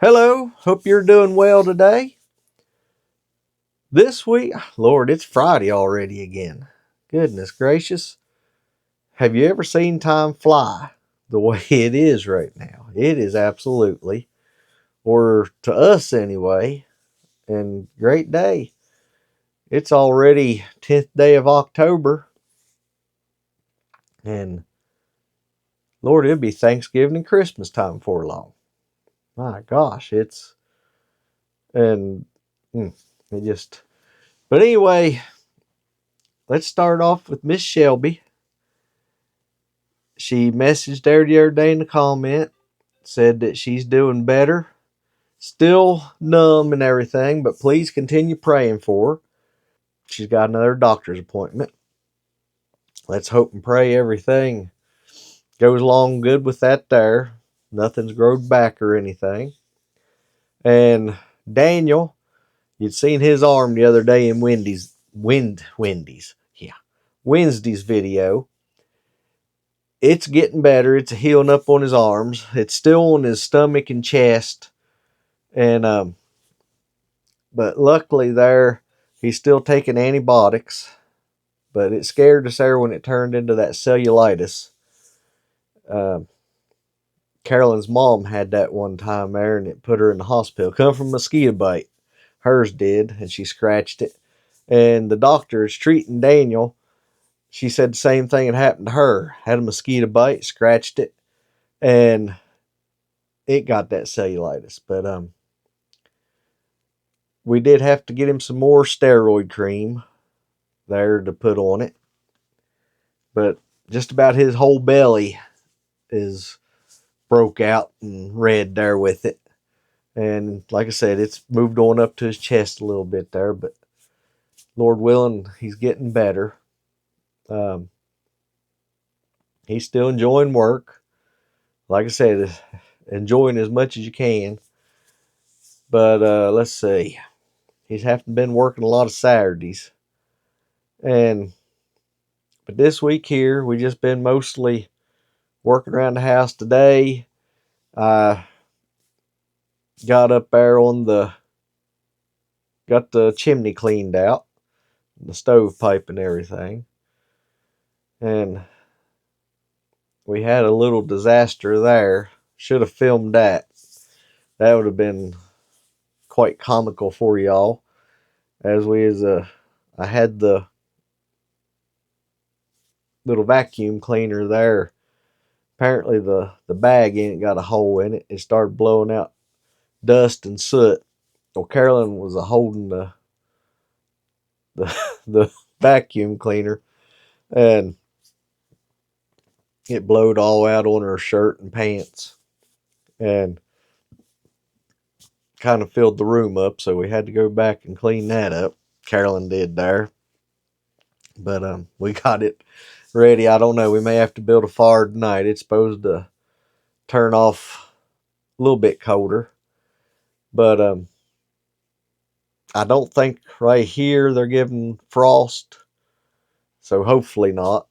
Hello, hope you're doing well today. This week, Lord, it's Friday already again. Goodness gracious. Have you ever seen time fly the way it is right now? It is absolutely, or to us anyway, and great day. It's already 10th day of October, and Lord, it'll be Thanksgiving and Christmas time before long. My gosh, and mm, it just, but anyway, let's start off with Miss Shelby. She messaged there the other day in the comment, said that she's doing better, still numb and everything, but please continue praying for her. She's got another doctor's appointment. Let's hope and pray everything goes along good with that there. Nothing's growed back or anything. And Daniel, you'd seen his arm the other day in Wednesday's video. It's getting better. It's healing up on his arms. It's still on his stomach and chest. And but luckily there, he's still taking antibiotics. But it scared us there when it turned into that cellulitis. Uh, Carolyn's mom had that one time there, and it put her in the hospital. Come from a mosquito bite. Hers did, and she scratched it. And the doctor is treating Daniel. She said the same thing had happened to her. Had a mosquito bite, scratched it, and it got that cellulitis. But we did have to get him some more steroid cream there to put on it. But just about his whole belly is broke out and red there with it. And like I said, it's moved on up to his chest a little bit there, but Lord willing, he's getting better. Um, he's still enjoying work. Like I said, enjoying as much as you can. But let's see. He's haven't been working a lot of Saturdays. But this week here, we just been mostly working around the house today. I got up there got the chimney cleaned out, the stovepipe and everything. And we had a little disaster there. Should have filmed that. That would have been quite comical for y'all. I had the little vacuum cleaner there. Apparently the bag in it got a hole in it. It started blowing out dust and soot. Well, Carolyn was holding the the vacuum cleaner, and it blowed all out on her shirt and pants, and kind of filled the room up. So we had to go back and clean that up. Carolyn did there, but we got it ready. I don't know. We may have to build a fire tonight. It's supposed to turn off a little bit colder, but I don't think right here they're giving frost, so hopefully not.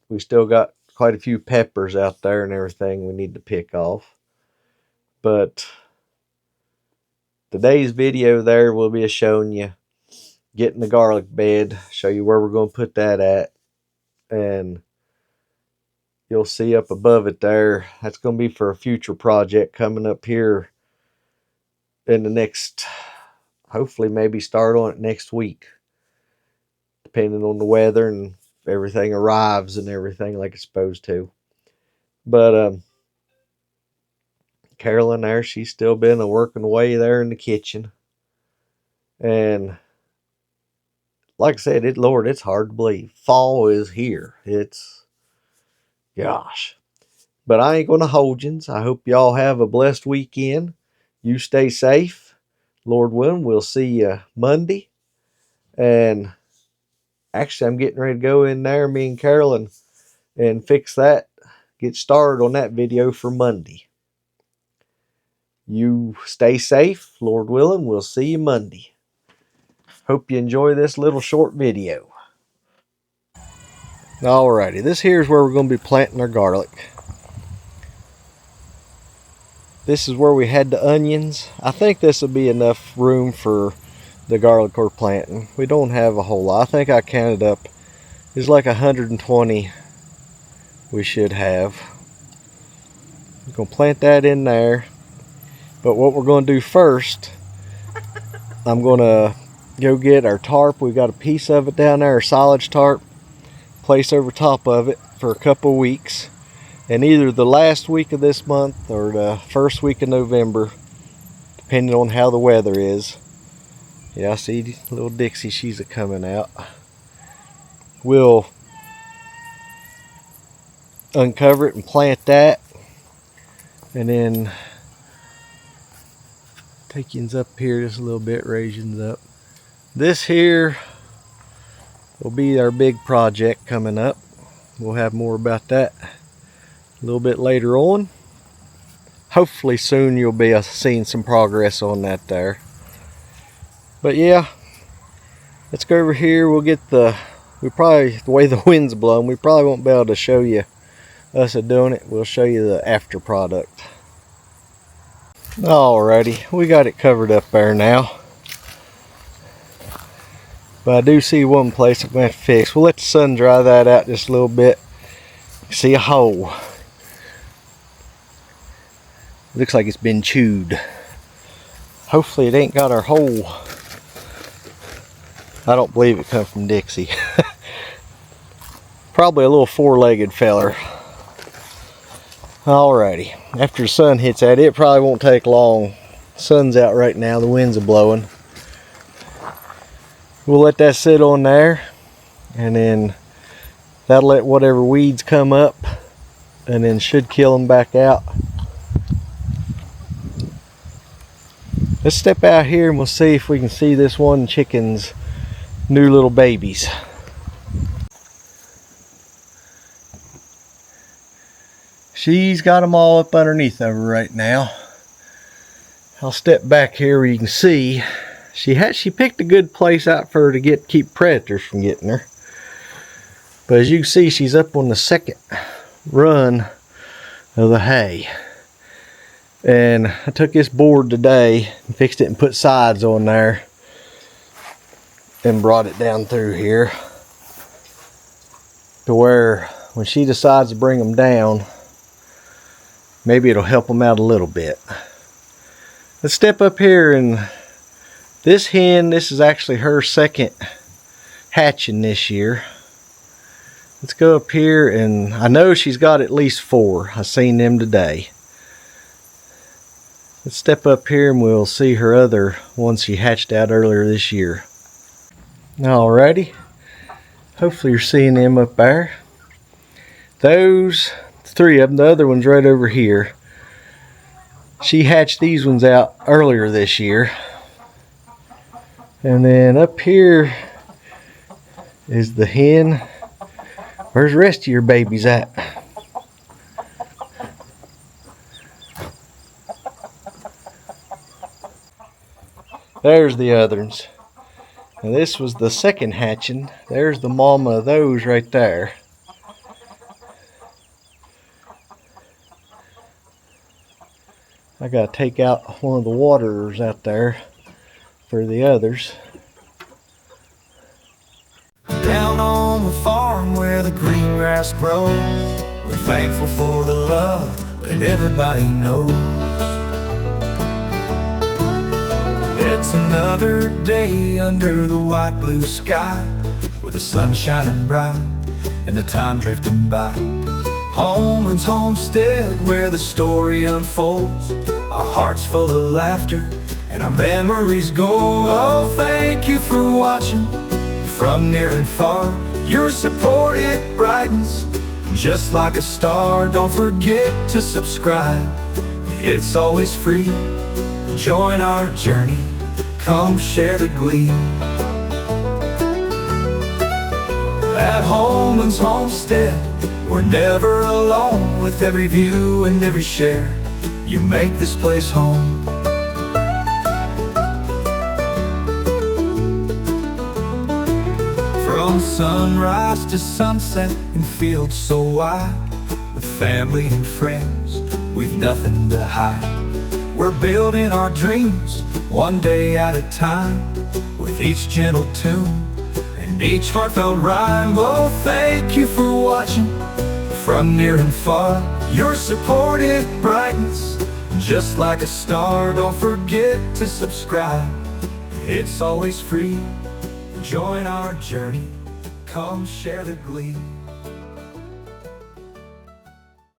We still got quite a few peppers out there and everything we need to pick off. But today's video there will be showing you getting the garlic bed, show you where we're going to put that at. And you'll see up above it there, that's going to be for a future project coming up here in the next, hopefully maybe start on it next week, depending on the weather and if everything arrives and everything like it's supposed to. But Carolyn there, she's still been working away there in the kitchen. And like I said, Lord, it's hard to believe. Fall is here. It's, gosh. But I ain't going to hold you. I hope y'all have a blessed weekend. You stay safe. Lord willing, we'll see you Monday. And actually, I'm getting ready to go in there, me and Carolyn, and fix that. Get started on that video for Monday. You stay safe. Lord willing, we'll see you Monday. Hope you enjoy this little short video. Alrighty, this here is where we're going to be planting our garlic. This is where we had the onions. I think this will be enough room for the garlic we're planting. We don't have a whole lot. I think I counted up. It's like 120 we should have. I'm gonna plant that in there. But what we're gonna do first, I'm gonna go get our tarp. We got a piece of it down there, our silage tarp, place over top of it for a couple weeks. And either the last week of this month or the first week of November, depending on how the weather is. Yeah, I see little Dixie, she's coming out. We'll uncover it and plant that. And then take yins up here just a little bit, raise yins up. This here will be our big project coming up. We'll have more about that a little bit later on. Hopefully soon you'll be seeing some progress on that there. But yeah, let's go over here. We'll get the way the wind's blowing, we probably won't be able to show you us doing it. We'll show you the after product. Alrighty, we got it covered up there now. But I do see one place I'm going to have to fix. We'll let the sun dry that out just a little bit. See a hole. Looks like it's been chewed. Hopefully it ain't got our hole. I don't believe it come from Dixie. Probably a little four-legged feller. Alrighty, after the sun hits at it, it probably won't take long. Sun's out right now, the winds are blowing. We'll let that sit on there, and then that'll let whatever weeds come up, and then should kill them back out. Let's step out here and we'll see if we can see this one chicken's new little babies. She's got them all up underneath of her right now. I'll step back here where you can see she picked a good place out for her to keep predators from getting her. But as you can see, she's up on the second run of the hay. And I took this board today and fixed it and put sides on there and brought it down through here to where when she decides to bring them down, maybe it'll help them out a little bit. Let's step up here, and this hen, this is actually her second hatching this year. Let's go up here, and I know she's got at least 4. I seen them today. Let's step up here and we'll see her other ones she hatched out earlier this year. Alrighty, hopefully you're seeing them up there. Those 3 of them, the other one's right over here. She hatched these ones out earlier this year. And then up here is the hen. Where's the rest of your babies at? There's the others. And this was the second hatching. There's the mama of those right there. I gotta take out one of the waterers out there for the others. Down on the farm where the green grass grows, we're thankful for the love that everybody knows. It's another day under the white blue sky, with the sun shining bright and the time drifting by. Homeland's homestead where the story unfolds, our hearts full of laughter and our memories go. Oh, thank you for watching from near and far. Your support, it brightens just like a star. Don't forget to subscribe, it's always free. Join our journey, come share the glee. At Homeland's homestead, we're never alone. With every view and every share, you make this place home. From sunrise to sunset in fields so wide, with family and friends, we've nothing to hide. We're building our dreams, one day at a time, with each gentle tune and each heartfelt rhyme. Oh, thank you for watching, from near and far. Your support, it brightens, just like a star. Don't forget to subscribe, it's always free. Join our journey, come share the glee.